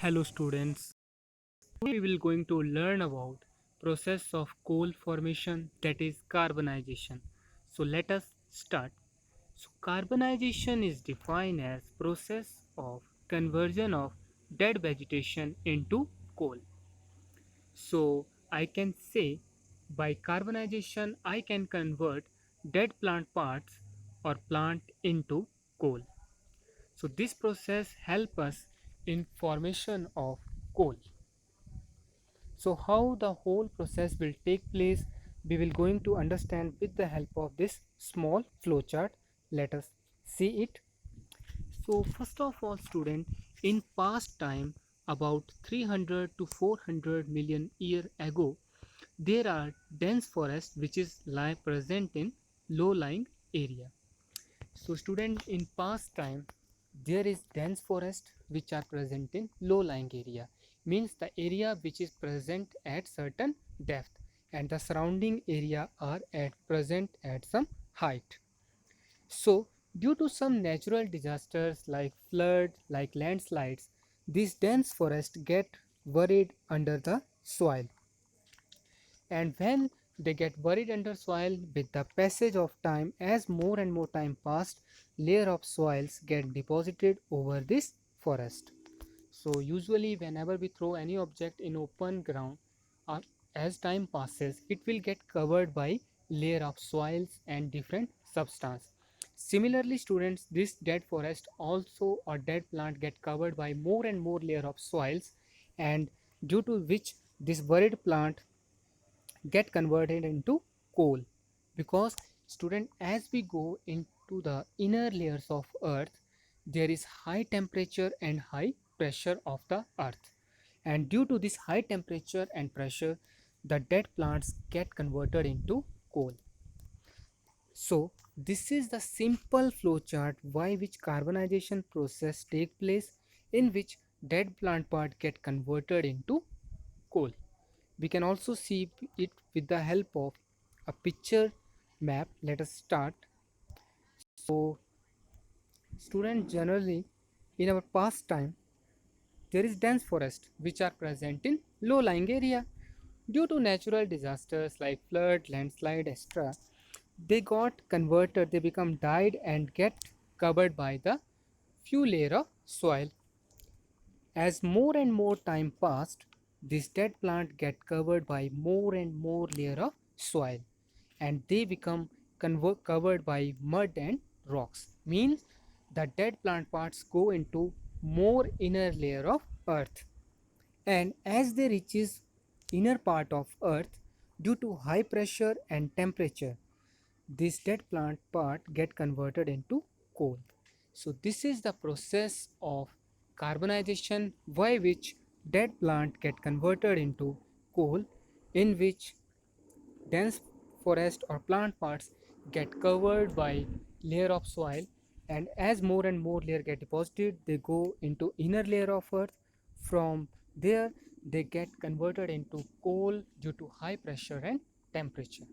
Hello students. Today we will going to learn about process of coal formation, that is carbonization. So let us start. So carbonization is defined as process of conversion of dead vegetation into coal. So I can say by carbonization I can convert dead plant parts or plant into coal. So this process help us in formation of coal. So how the whole process will take place, we will going to understand with the help of this small flowchart. Let us see it. So first of all student, in past time about 300 to 400 million year ago, there are dense forest which is lie present in low lying area. So student, in past time there is dense forest which are present in low lying area, means the area which is present at certain depth and the surrounding area are at present at some height. So due to some natural disasters like flood, like landslides, these dense forest get buried under the soil, and when they get buried under soil, with the passage of time, as more and more time passed, layer of soils get deposited over this forest. So usually whenever we throw any object in open ground, uh, as time passes it will get covered by layer of soils and different substance. Similarly students, this dead forest also or dead plant get covered by more and more layer of soils, and due to which this buried plant get converted into coal. Because student, as we go into the inner layers of earth, there is high temperature and high pressure of the earth, and due to this high temperature and pressure the dead plants get converted into coal. So this is the simple flowchart by which carbonization process take place, in which dead plant part get converted into coal. We can also see it with the help of a picture map. Let us start. So students, generally in our past time there is dense forest which are present in low lying area. Due to natural disasters like flood, landslide, etc., they got converted, they become died and get covered by the few layer of soil. As more and more time passed, this dead plant get covered by more and more layer of soil, and they become covered by mud and rocks. Means the dead plant parts go into more inner layer of earth, and as they reaches inner part of earth, due to high pressure and temperature, this dead plant part get converted into coal. So this is the process of carbonization by which dead plant get converted into coal, in which dense forest or plant parts get covered by layer of soil, and as more and more layer get deposited they go into inner layer of earth. From there they get converted into coal due to high pressure and temperature.